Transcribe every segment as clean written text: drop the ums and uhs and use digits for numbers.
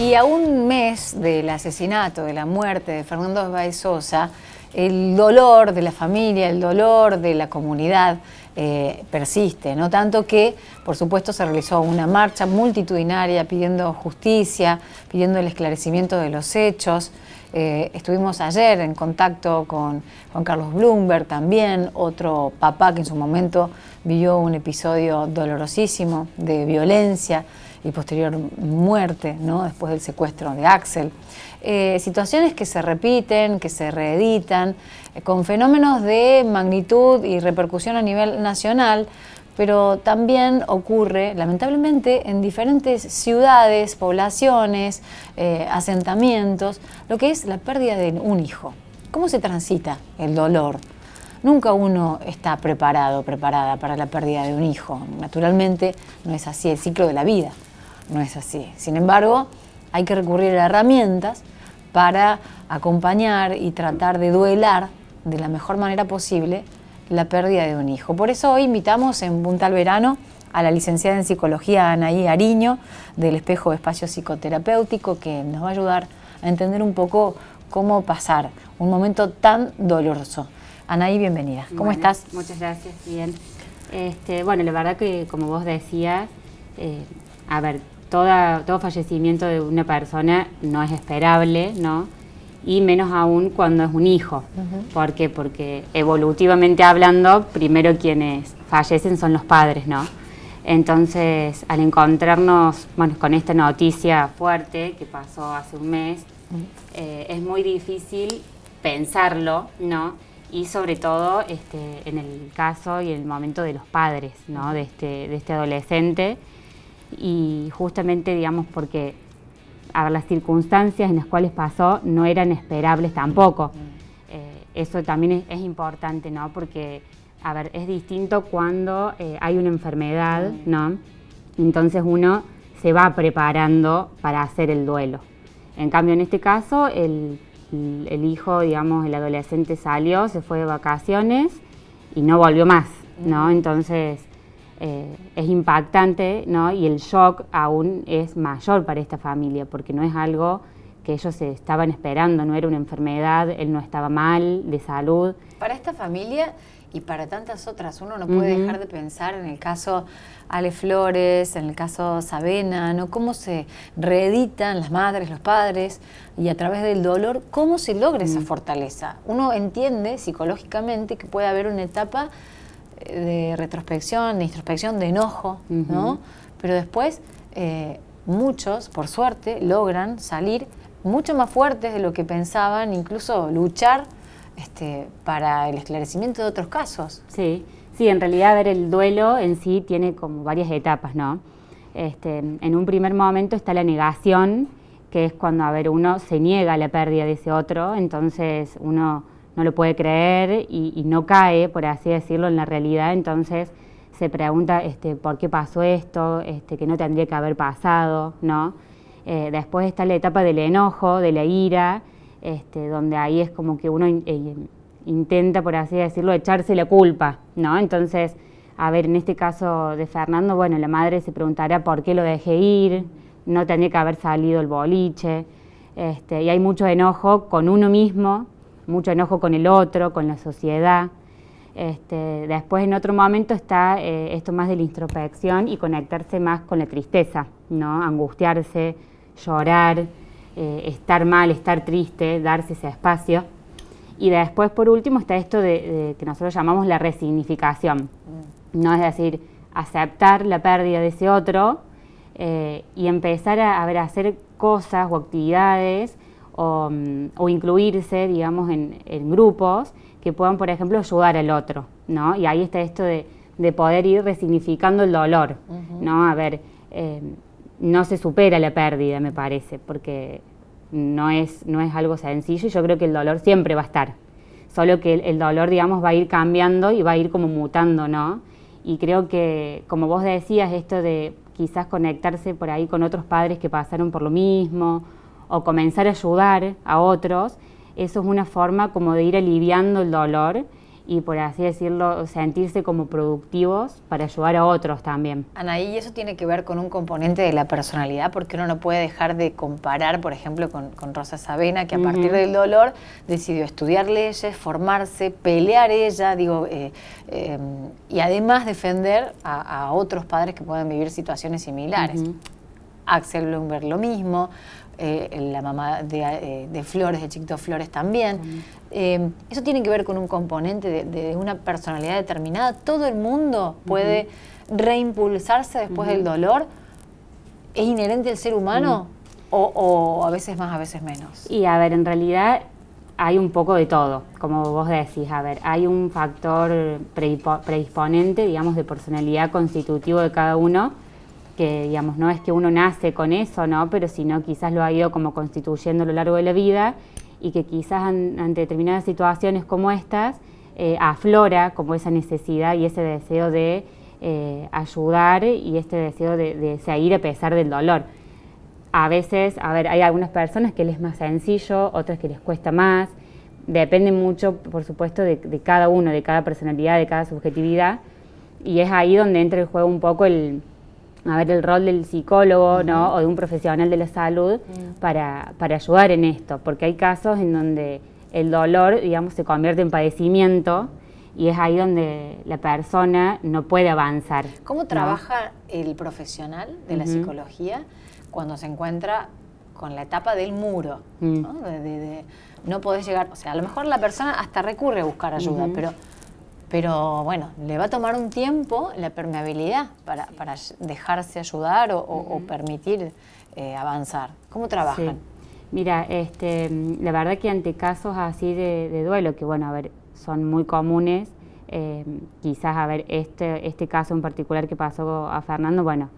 Y a un mes del asesinato, de la muerte de Fernando Báez Sosa, el dolor de la familia, el dolor de la comunidad persiste, ¿no? Tanto que, por supuesto, se realizó una marcha multitudinaria pidiendo justicia, pidiendo el esclarecimiento de los hechos. Estuvimos ayer en contacto con Juan Carlos Bloomberg también, otro papá que en su momento vivió un episodio dolorosísimo de violencia y posterior muerte, ¿no? Después del secuestro de Axel. Situaciones que se repiten, que se reeditan, con fenómenos de magnitud y repercusión a nivel nacional, pero también ocurre, lamentablemente, en diferentes ciudades, poblaciones, asentamientos, lo que es la pérdida de un hijo. ¿Cómo se transita el dolor? Nunca uno está preparado, preparada para la pérdida de un hijo. Naturalmente, no es así, el ciclo de la vida no es así. Sin embargo, hay que recurrir a herramientas para acompañar y tratar de duelar de la mejor manera posible la pérdida de un hijo. Por eso hoy invitamos en Punta al Verano a la licenciada en Psicología Anaí Ariño, del Espejo Espacio Psicoterapéutico, que nos va a ayudar a entender un poco cómo pasar un momento tan doloroso. Anaí, bienvenida. ¿Cómo estás? Muchas gracias, bien. Bueno, la verdad que, como vos decías, todo fallecimiento de una persona no es esperable, ¿no? Y menos aún cuando es un hijo. ¿Por qué? Porque evolutivamente hablando, primero quienes fallecen son los padres, ¿no? Entonces, al encontrarnos, bueno, con esta noticia fuerte que pasó hace un mes, es muy difícil pensarlo, ¿no? Y sobre todo en el caso y el momento de los padres, ¿no? De este adolescente. Y justamente, digamos, porque las circunstancias en las cuales pasó no eran esperables tampoco. Eso también es importante, ¿no? Porque, es distinto cuando hay una enfermedad, ¿no? Entonces uno se va preparando para hacer el duelo. En cambio, en este caso, el hijo, digamos, el adolescente salió, se fue de vacaciones y no volvió más, ¿no? Entonces es impactante, ¿no? Y el shock aún es mayor para esta familia, porque no es algo que ellos se estaban esperando, no era una enfermedad, él no estaba mal de salud. Para esta familia y para tantas otras, uno no puede dejar de pensar en el caso Ale Flores, en el caso Sabena, ¿no? Cómo se reeditan las madres, los padres, y a través del dolor, cómo se logra esa fortaleza. Uno entiende psicológicamente que puede haber una etapa de retrospección, de introspección, de enojo, ¿no? Pero después muchos, por suerte, logran salir mucho más fuertes de lo que pensaban, incluso luchar para el esclarecimiento de otros casos. Sí, en realidad el duelo en sí tiene como varias etapas, ¿no? En un primer momento está la negación, que es cuando uno se niega a la pérdida de ese otro, entonces uno no lo puede creer y no cae, por así decirlo, en la realidad. Entonces se pregunta por qué pasó esto, que no tendría que haber pasado, ¿no? Después está la etapa del enojo, de la ira, donde ahí es como que uno intenta, por así decirlo, echarse la culpa, ¿no? Entonces, en este caso de Fernando, bueno, la madre se preguntará por qué lo dejé ir, no tendría que haber salido el boliche, y hay mucho enojo con uno mismo, mucho enojo con el otro, con la sociedad. Después, en otro momento, está esto más de la introspección y conectarse más con la tristeza, ¿no? Angustiarse, llorar, estar mal, estar triste, darse ese espacio. Y después, por último, está esto de que nosotros llamamos la resignificación, ¿no? Es decir, aceptar la pérdida de ese otro y empezar a hacer cosas o actividades o incluirse, digamos, en grupos que puedan, por ejemplo, ayudar al otro, ¿no? Y ahí está esto de poder ir resignificando el dolor, ¿no? No se supera la pérdida, me parece, porque no es algo sencillo y yo creo que el dolor siempre va a estar, solo que el dolor, digamos, va a ir cambiando y va a ir como mutando, ¿no? Y creo que, como vos decías, esto de quizás conectarse por ahí con otros padres que pasaron por lo mismo o comenzar a ayudar a otros, eso es una forma como de ir aliviando el dolor y, por así decirlo, sentirse como productivos para ayudar a otros también. Anaí, eso tiene que ver con un componente de la personalidad, porque uno no puede dejar de comparar, por ejemplo, con Rosa Savena, que a partir del dolor decidió estudiar leyes, formarse, pelear ella, y además defender a otros padres que puedan vivir situaciones similares. Axel Bloomberg lo mismo, la mamá de Flores, de Chiquito Flores también. Eso tiene que ver con un componente de una personalidad determinada. Todo el mundo puede reimpulsarse después del dolor. ¿Es inherente al ser humano? O a veces más, a veces menos. Y a ver, en realidad hay un poco de todo, como vos decís. A ver, hay un factor predisponente, digamos, de personalidad constitutivo de cada uno, que, digamos, no es que uno nace con eso, ¿no? Pero sino quizás lo ha ido como constituyendo a lo largo de la vida, y que quizás ante determinadas situaciones como estas aflora como esa necesidad y ese deseo de ayudar, y este deseo de seguir a pesar del dolor. A veces, a ver, hay algunas personas que les es más sencillo, otras que les cuesta más. Depende mucho, por supuesto, de cada uno, de cada personalidad, de cada subjetividad, y es ahí donde entra en juego un poco el rol del psicólogo, ¿no? O de un profesional de la salud para ayudar en esto, porque hay casos en donde el dolor, digamos, se convierte en padecimiento, y es ahí donde la persona no puede avanzar. ¿Cómo trabaja el profesional de la psicología cuando se encuentra con la etapa del muro? ¿No? No podés llegar, o sea, a lo mejor la persona hasta recurre a buscar ayuda, pero bueno, le va a tomar un tiempo la permeabilidad para dejarse ayudar o permitir avanzar. ¿Cómo trabajan? Sí. Mira, la verdad que ante casos así de duelo, que bueno, a ver, son muy comunes, quizás, a ver, este caso en particular que pasó a Fernando, bueno,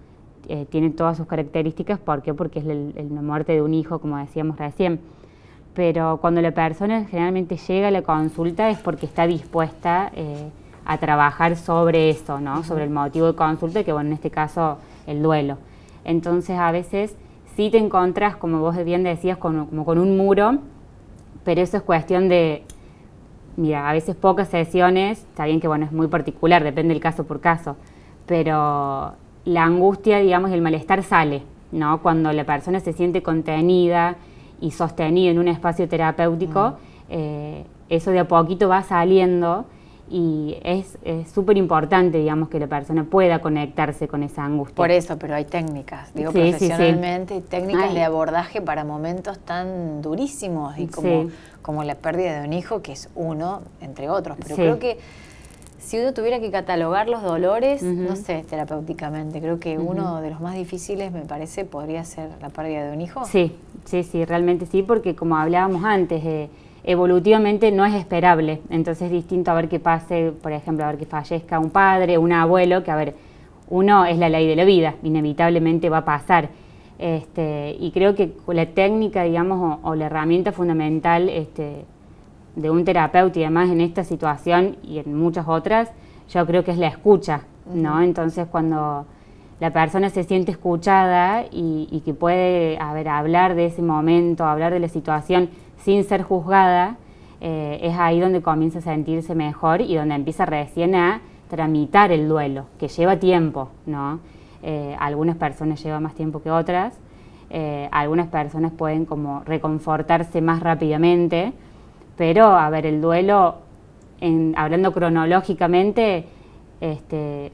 tiene todas sus características. ¿Por qué? Porque es la muerte de un hijo, como decíamos recién. Pero cuando la persona generalmente llega a la consulta es porque está dispuesta a trabajar sobre eso, ¿no? Sobre el motivo de consulta, que bueno, en este caso, el duelo. Entonces, a veces sí te encontrás, como vos bien decías, como con un muro, pero eso es cuestión de, mira, a veces pocas sesiones, está bien que bueno, es muy particular, depende del caso por caso, pero la angustia, digamos, y el malestar sale, ¿no? Cuando la persona se siente contenida y sostenida en un espacio terapéutico, eso de a poquito va saliendo, y es súper importante, digamos, que la persona pueda conectarse con esa angustia. Por eso, pero hay técnicas, digo, sí, profesionalmente, técnicas de abordaje para momentos tan durísimos y como la pérdida de un hijo, que es uno, entre otros. Pero creo que si uno tuviera que catalogar los dolores, no sé, terapéuticamente, creo que uno de los más difíciles, me parece, podría ser la pérdida de un hijo. Sí, realmente sí, porque como hablábamos antes, evolutivamente no es esperable. Entonces es distinto a ver que pase, por ejemplo, a ver que fallezca un padre, un abuelo, que a ver, uno es la ley de la vida, inevitablemente va a pasar. Y creo que la técnica, digamos, o la herramienta fundamental de un terapeuta, y además en esta situación y en muchas otras, yo creo que es la escucha, ¿no? Entonces, cuando la persona se siente escuchada y que puede, a ver, hablar de ese momento, hablar de la situación sin ser juzgada, es ahí donde comienza a sentirse mejor y donde empieza recién a tramitar el duelo, que lleva tiempo, ¿no? Algunas personas llevan más tiempo que otras, algunas personas pueden como reconfortarse más rápidamente, pero, a ver, el duelo, hablando cronológicamente,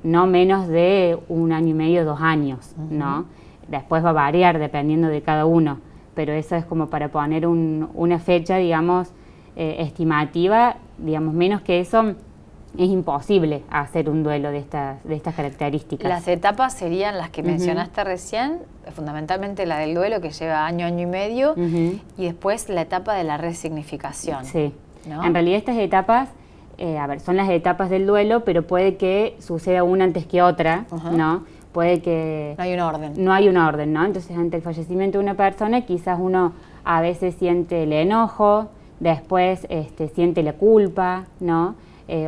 no menos de 1 año y medio, 2 años, ¿no? Después va a variar dependiendo de cada uno, pero eso es como para poner una fecha, digamos, estimativa. Digamos, menos que eso es imposible hacer un duelo de estas características. Las etapas serían las que mencionaste recién, fundamentalmente la del duelo, que lleva año y medio, y después la etapa de la resignificación. Sí, ¿no? En realidad estas etapas, a ver, son las etapas del duelo, pero puede que suceda una antes que otra, ¿no? Puede que... No hay un orden. No hay un orden, ¿no? Entonces, ante el fallecimiento de una persona, quizás uno a veces siente el enojo, después siente la culpa, ¿no?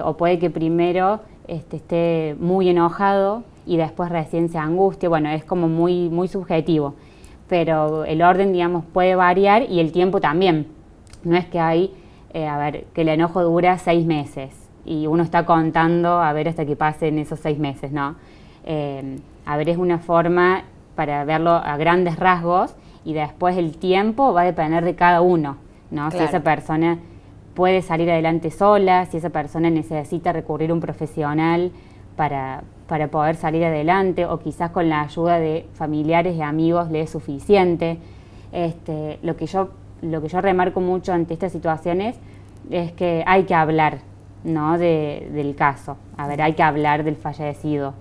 O puede que primero esté muy enojado y después recién se angustia. Bueno, es como muy, muy subjetivo, pero el orden, digamos, puede variar, y el tiempo también. No es que hay, a ver, que el enojo dura 6 meses, y uno está contando a ver hasta que pasen esos 6 meses, ¿no? A ver, es una forma para verlo a grandes rasgos y después el tiempo va a depender de cada uno, ¿no? Claro. Si esa persona puede salir adelante sola, si esa persona necesita recurrir a un profesional para poder salir adelante, o quizás con la ayuda de familiares y amigos le es suficiente. Lo que yo remarco mucho ante estas situaciones es que hay que hablar, ¿no? del caso. A ver, hay que hablar del fallecido,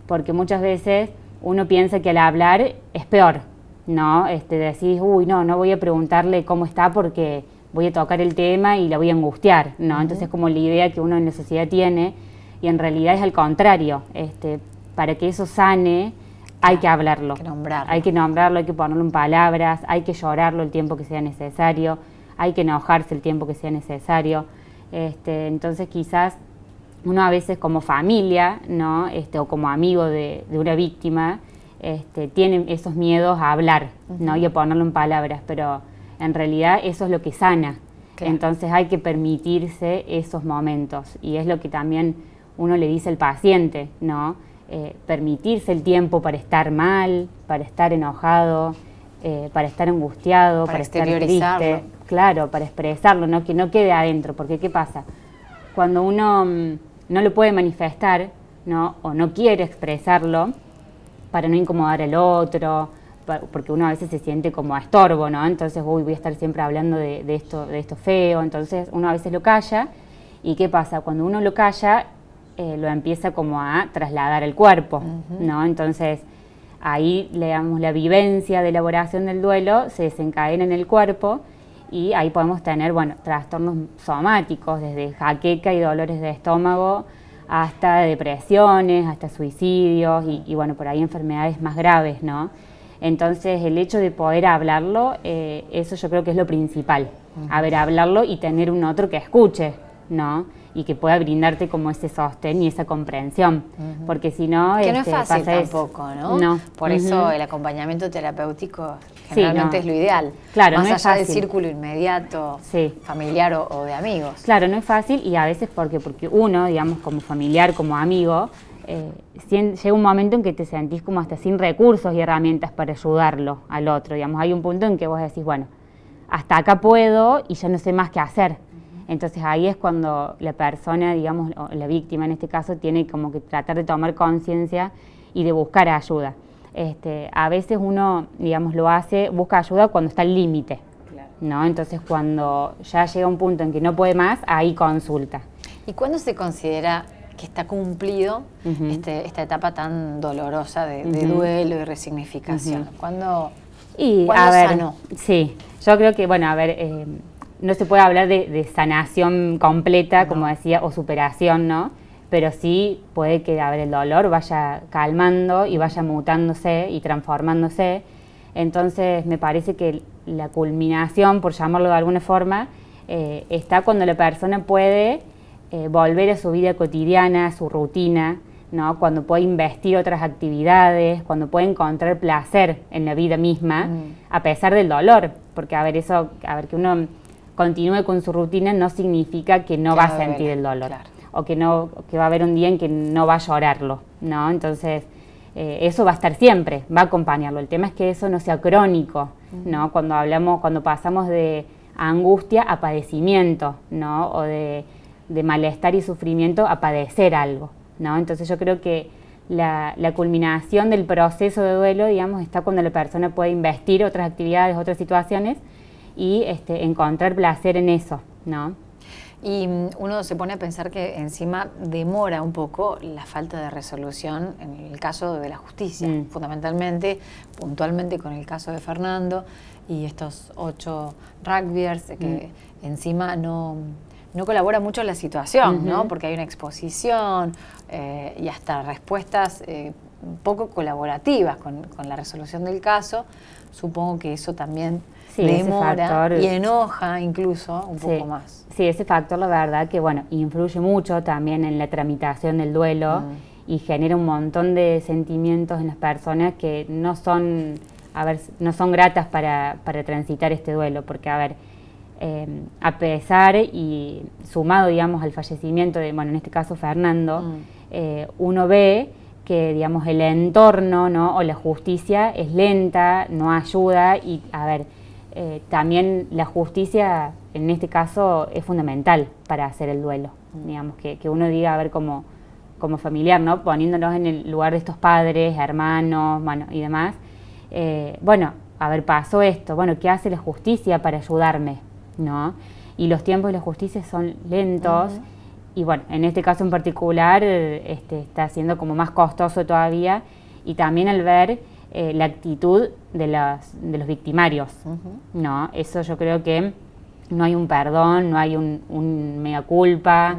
porque muchas veces uno piensa que al hablar es peor, ¿no? Decís, uy, no voy a preguntarle cómo está porque voy a tocar el tema y la voy a angustiar, ¿no? Entonces, como la idea que uno en la sociedad tiene, y en realidad es al contrario. Para que eso sane, hay que hablarlo. Hay que nombrarlo, hay que ponerlo en palabras, hay que llorarlo el tiempo que sea necesario, hay que enojarse el tiempo que sea necesario. Entonces, quizás uno a veces como familia, ¿no? O como amigo de una víctima, tiene esos miedos a hablar, ¿no? Y a ponerlo en palabras, pero en realidad eso es lo que sana. Claro. Entonces hay que permitirse esos momentos, y es lo que también uno le dice al paciente, ¿no? Permitirse el tiempo para estar mal, para estar enojado, para estar angustiado, para estar triste. Claro, para expresarlo, ¿no? Que no quede adentro, porque ¿qué pasa? Cuando uno no lo puede manifestar, ¿no? O no quiere expresarlo, para no incomodar al otro, porque uno a veces se siente como a estorbo, ¿no? Entonces, voy a estar siempre hablando de esto feo, entonces uno a veces lo calla, y ¿qué pasa? Cuando uno lo calla, lo empieza como a trasladar al cuerpo, ¿no? Entonces, ahí, digamos, la vivencia de elaboración del duelo se desencadena en el cuerpo, y ahí podemos tener, bueno, trastornos somáticos, desde jaqueca y dolores de estómago, hasta depresiones, hasta suicidios, y bueno, por ahí enfermedades más graves, ¿no? Entonces, el hecho de poder hablarlo, eso yo creo que es lo principal. A ver, hablarlo y tener un otro que escuche, ¿no? Y que pueda brindarte como ese sostén y esa comprensión, porque si no... Que no es fácil tampoco, ¿no? No. Por eso el acompañamiento terapéutico generalmente es lo ideal. Claro, más no es allá fácil. del círculo inmediato, familiar o de amigos. Claro, no es fácil, y a veces porque uno, digamos, como familiar, como amigo, llega un momento en que te sentís como hasta sin recursos y herramientas para ayudarlo al otro. Digamos, hay un punto en que vos decís, bueno, hasta acá puedo y ya no sé más qué hacer. Entonces ahí es cuando la persona, digamos, o la víctima en este caso, tiene como que tratar de tomar conciencia y de buscar ayuda. A veces uno, digamos, busca ayuda cuando está al límite, ¿no? Entonces cuando ya llega un punto en que no puede más, ahí consulta. ¿Y cuándo se considera que está cumplido esta etapa tan dolorosa de duelo y resignificación? ¿Cuándo sanó? Sí, yo creo que, bueno, a ver... no se puede hablar de sanación completa, como decía, o superación, ¿no? Pero sí puede que, a ver, el dolor vaya calmando y vaya mutándose y transformándose. Entonces, me parece que la culminación, por llamarlo de alguna forma, está cuando la persona puede volver a su vida cotidiana, a su rutina, ¿no? Cuando puede investir otras actividades, cuando puede encontrar placer en la vida misma, a pesar del dolor. Porque, a ver, que uno continúe con su rutina no significa que no va a sentir el dolor, o que va a haber un día en que no va a llorarlo, ¿no? Entonces, eso va a estar siempre, va a acompañarlo. El tema es que eso no sea crónico, ¿no? Cuando pasamos de angustia a padecimiento, ¿no? O de malestar y sufrimiento a padecer algo, ¿no? Entonces, yo creo que la culminación del proceso de duelo, digamos, está cuando la persona puede investir otras actividades, otras situaciones, y encontrar placer en eso, ¿no? Y uno se pone a pensar que encima demora un poco la falta de resolución en el caso de la justicia, fundamentalmente, puntualmente con el caso de Fernando y estos 8 rugbyers que encima no colabora mucho en la situación, ¿no? Porque hay una exposición y hasta respuestas poco colaborativas con la resolución del caso. Supongo que eso también demora y enoja incluso un poco más. Sí, ese factor, la verdad, que bueno, influye mucho también en la tramitación del duelo y genera un montón de sentimientos en las personas que no son gratas para transitar este duelo, porque, a ver, a pesar y sumado, digamos, al fallecimiento de, bueno, en este caso Fernando, uno ve que, digamos, el entorno, ¿no? O la justicia es lenta, no ayuda y, a ver, también la justicia en este caso es fundamental para hacer el duelo, digamos, que uno diga, a ver, como familiar, ¿no? Poniéndonos en el lugar de estos padres, hermanos, bueno, y demás, bueno, a ver, pasó esto, bueno, ¿qué hace la justicia para ayudarme? ¿No? Y los tiempos de la justicia son lentos, y bueno, en este caso en particular está siendo como más costoso todavía, y también al ver la actitud de los victimarios, ¿no? Eso yo creo que no hay un perdón, no hay un mea culpa,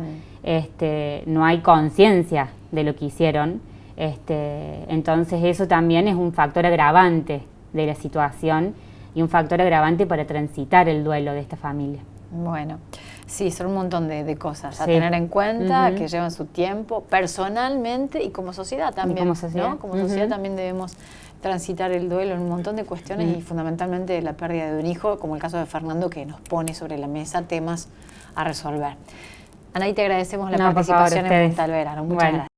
no hay conciencia de lo que hicieron, entonces eso también es un factor agravante de la situación y un factor agravante para transitar el duelo de esta familia. Bueno, sí, son un montón de cosas a tener en cuenta, que llevan su tiempo, personalmente y como sociedad también, como sociedad, ¿no? Como sociedad también debemos transitar el duelo en un montón de cuestiones y fundamentalmente la pérdida de un hijo, como el caso de Fernando, que nos pone sobre la mesa temas a resolver. Anaí, te agradecemos la participación en Punta al Verano. Muchas gracias.